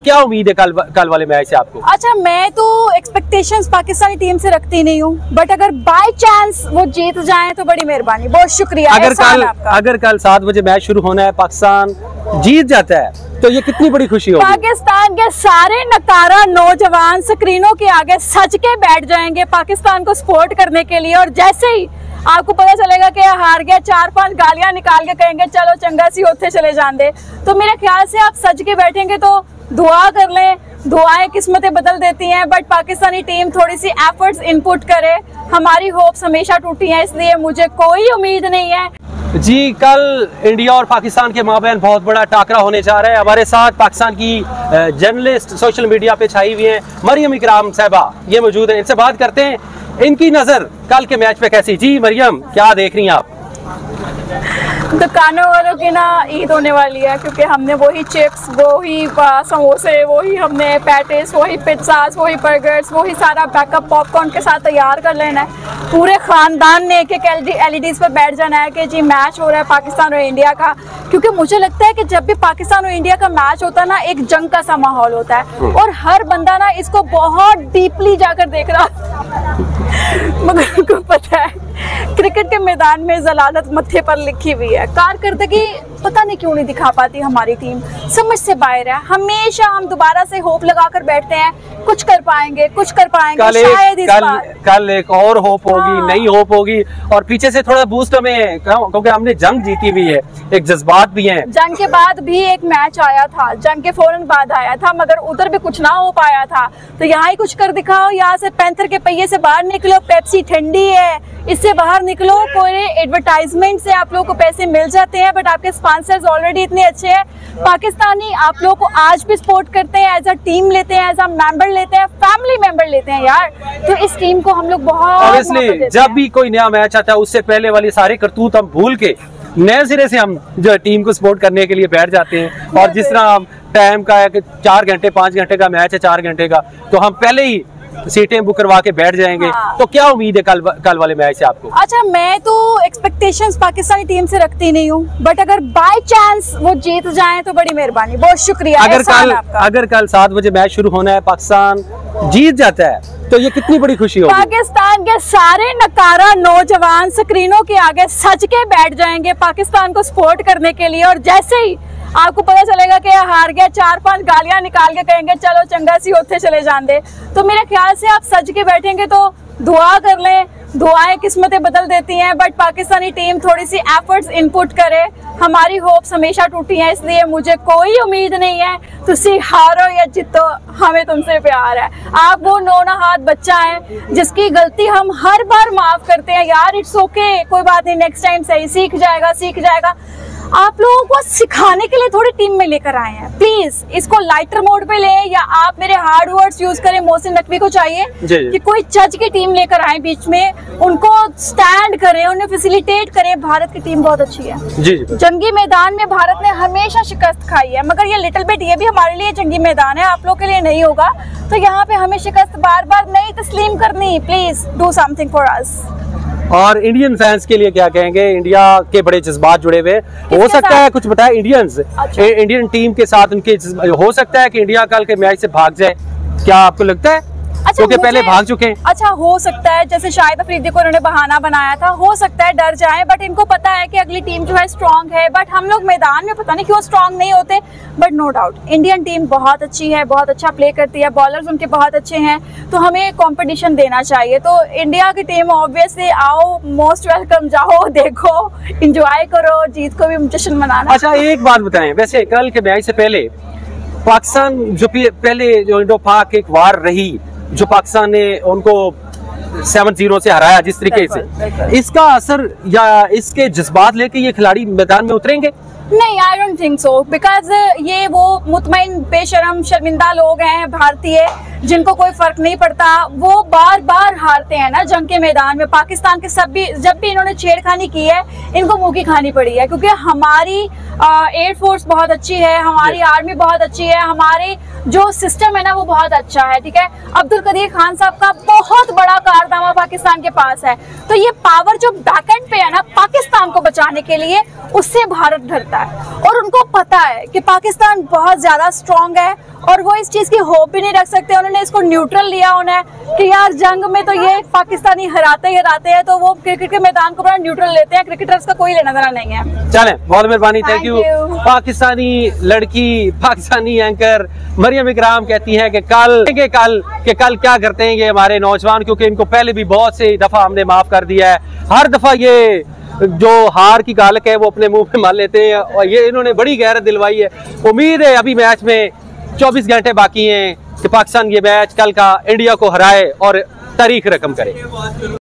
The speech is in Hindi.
क्या उम्मीद है कल वाले मैच से आपको? अच्छा, मैं तो एक्सपेक्टेशंस पाकिस्तानी टीम से रखती नहीं हूँ, बट अगर बाय चांस वो जीत जाए तो बड़ी मेहरबानी, बहुत शुक्रिया। अगर कल 7 बजे मैच शुरू होना है, पाकिस्तान जीत जाता है तो ये कितनी बड़ी खुशी होगी? पाकिस्तान के सारे नकारा नौजवान स्क्रीनों के आगे सज के बैठ जाएंगे पाकिस्तान को सपोर्ट करने के लिए, और जैसे ही आपको पता चलेगा कि हार गया, 4-5 गालियां निकाल के कहेंगे चलो चंगा सी उत्थे चले जाते, तो मेरे ख्याल से आप सज के बैठेंगे तो दुआ कर लें, दुआएं किस्मतें बदल देती हैं। बट पाकिस्तानी टीम थोड़ी सी एफर्ट्स इनपुट करे, हमारी होप्स हमेशा टूटी हैं, इसलिए मुझे कोई उम्मीद नहीं है। जी, कल इंडिया और पाकिस्तान के माबैन बहुत बड़ा टाकरा होने जा रहा है। हमारे साथ पाकिस्तान की जर्नलिस्ट, सोशल मीडिया पे छाई हुई हैं, मरियम इकराम साहबा, ये मौजूद हैं। इनसे बात करते हैं, इनकी नज़र कल के मैच पे कैसी? जी मरियम, क्या देख रही हैं आप? दुकानों वालों की ना ईद होने वाली है, क्योंकि हमने वही चिप्स, वही समोसे, वही हमने पैटिस, वही पिज्ज़ास, वही बर्गर्स, वही सारा बैकअप पॉपकॉर्न के साथ तैयार कर लेना है। पूरे ख़ानदान ने एक एलईडीज़ पर बैठ जाना है कि जी मैच हो रहा है पाकिस्तान और इंडिया का, क्योंकि मुझे लगता है कि जब भी पाकिस्तान और इंडिया का मैच होता है ना, एक जंग का सा माहौल होता है और हर बंदा ना इसको बहुत डीपली जाकर देख रहा मगर उनको पता है क्रिकेट के मैदान में जलालत मत्थे पर लिखी हुई है। कारकर्दगी पता नहीं क्यों नहीं दिखा पाती हमारी टीम, समझ से बाहर है। हमेशा हम दोबारा से होप लगाकर बैठते हैं, कुछ कर पाएंगे, कुछ कर पाएंगे, शायद इस बार कल एक और होप होगी, नई होप होगी, और पीछे से थोड़ा बूस्ट हमें, क्योंकि हमने जंग जीती हुई है, एक जज्बात भी हैं। जंग के बाद भी एक मैच आया था, जंग के फौरन बाद आया था, मगर उधर भी कुछ ना हो पाया था, तो यहाँ ही कुछ कर दिखाओ। यहाँ से पैंथर के पहिए से बाहर निकलो, पेप्सी ठंडी है, इससे बाहर निकलो। कोई एडवर्टाइजमेंट से आप लोगों को पैसे मिल जाते हैं, बट आपके स्पॉन्सर्स ऑलरेडी इतने अच्छे हैं। पाकिस्तानी आप लोगों को आज भी सपोर्ट करते हैं, एज अ टीम लेते हैं, एज अ मेंबर लेते हैं, फैमिली मेंबर लेते हैं यार। तो इस टीम को हम लोग बहुत जब भी कोई नया मैच आता है, उससे पहले वाली सारे करतूत हम भूल के नए सिरे से हम जो टीम को सपोर्ट करने के लिए बैठ जाते हैं। और जिस तरह हम टाइम का है कि 4 घंटे 5 घंटे का मैच है, 4 घंटे का, तो हम पहले ही सीटें बुक करवा के बैठ जाएंगे। हाँ। तो क्या उम्मीद है कल वाले मैच से आपको? अच्छा, मैं तो एक्सपेक्टेशंस पाकिस्तानी टीम से रखती नहीं हूँ, बट अगर बाय चांस वो जीत जाए तो बड़ी मेहरबानी, बहुत शुक्रिया। अगर कल 7 बजे मैच शुरू होना है, पाकिस्तान जीत जाता है तो ये कितनी बड़ी खुशी होगी? पाकिस्तान के सारे नकारा नौजवान स्क्रीनों के आगे सज के बैठ जाएंगे पाकिस्तान को सपोर्ट करने के लिए, और जैसे ही आपको पता चलेगा कि हार गया, 4-5 गालियां निकाल के कहेंगे चलो चंगा सी उत्थे चले जाते, तो मेरे ख्याल से आप सज के बैठेंगे तो दुआ कर लें, दुआएं किस्मतें बदल देती हैं। बट पाकिस्तानी टीम थोड़ी सी एफर्ट्स इनपुट करे, हमारी होप्स हमेशा टूटी हैं, इसलिए मुझे कोई उम्मीद नहीं है। तुसी हारो या जीतो, हमें तुमसे प्यार है। आप वो 9 हाथ बच्चा है जिसकी गलती हम हर बार माफ करते हैं, यार इट्स ओके, कोई बात नहीं, नेक्स्ट टाइम सही, सीख जाएगा। आप लोगों को सिखाने के लिए थोड़ी टीम में लेकर आए हैं, प्लीज इसको लाइटर मोड पे ले, या आप मेरे हार्ड वर्ड्स यूज करें। मोहसिन नकवी को चाहिए कि कोई जज की टीम लेकर आए बीच में, उनको स्टैंड करें, उन्हें फैसिलिटेट करें। भारत की टीम बहुत अच्छी है जी। जंगी मैदान में भारत ने हमेशा शिकस्त खाई है, मगर ये लिटिल बिट, ये भी हमारे लिए जंगी मैदान है, आप लोग के लिए नहीं होगा, तो यहाँ पे हमें शिकस्त बार बार नहीं तस्लीम करनी। Please do something for us. और इंडियन फैंस के लिए क्या कहेंगे? इंडिया के बड़े जज्बात जुड़े हुए, हो सकता है कुछ बताए इंडियंस, इंडियन टीम के साथ उनके हो सकता है कि इंडिया कल के मैच से भाग जाए, क्या आपको लगता है? अच्छा, क्योंकि पहले भाग चुके हैं। अच्छा, हो सकता है, जैसे शाहिद अफरीदी को उन्होंने बहाना बनाया था, हो सकता है डर जाए, बट इनको पता है कि अगली टीम जो है स्ट्रांग है, बट हम लोग मैदान में पता नहीं क्यों स्ट्रांग नहीं होते। But no doubt Indian team बहुत अच्छी है, बहुत अच्छा प्ले करती है, बॉलर्स उनके बहुत अच्छे हैं, तो हमें कंपटीशन देना चाहिए। तो इंडिया की टीम ऑब्वियसली आओ, मोस्ट वेलकम, जाओ देखो, एंजॉय करो, जीत को भी जश्न मनाना। अच्छा, एक बात बताएं, वैसे कल के मैच से पहले पाकिस्तान जो पहले जो इंडो पाक एक वार रही, जो पाकिस्तान ने उनको 7-0 से हराया जिस तरीके से, इसका असर या इसके जज्बात लेके ये खिलाड़ी मैदान में उतरेंगे? नहीं, I don't think so, because ये वो मुतमईन बेशरम शर्मिंदा लोग हैं भारतीय, जिनको कोई फर्क नहीं पड़ता, वो बार बार हारते हैं ना जंग के मैदान में। पाकिस्तान के सब भी जब भी इन्होंने छेड़खानी की है, इनको मुंह की खानी पड़ी है, क्योंकि हमारी एयरफोर्स बहुत अच्छी है, हमारी आर्मी बहुत अच्छी है, हमारे जो सिस्टम है ना वो बहुत अच्छा है, ठीक है। अब्दुल कदीर खान साहब का बहुत बड़ा कारनामा पाकिस्तान के पास है, तो ये पावर जो बैकएंड पे है ना पाकिस्तान को बचाने के लिए, उससे भारत डरता है। और उनको पता है कि पाकिस्तान बहुत ज्यादा स्ट्रांग है और वो इस चीज की होप भी नहीं रख सकते। उन्होंने इसको न्यूट्रल लिया उन्हें कि यार जंग में तो ये पाकिस्तानी हराते ही हराते हैं, तो वो क्रिकेट के मैदान को बड़ा न्यूट्रल लेते हैं। क्रिकेटर्स का कोई लेना देना नहीं है। चलें, बहुत मेहरबानी, thank you. Thank you. Pakistani लड़की, पाकिस्तानी एंकर मरियम इकराम कहती हैं कि कल क्या करते हैं ये हमारे नौजवान, क्योंकि इनको पहले भी बहुत से दफा हमने माफ कर दिया है। हर दफा ये जो हार की गालक है वो अपने मुंह पे मार लेते हैं, और ये इन्होंने बड़ी गैरत दिलवाई है। उम्मीद है अभी मैच में 24 घंटे बाकी हैं कि पाकिस्तान ये मैच कल का इंडिया को हराए और तारीख रकम करे।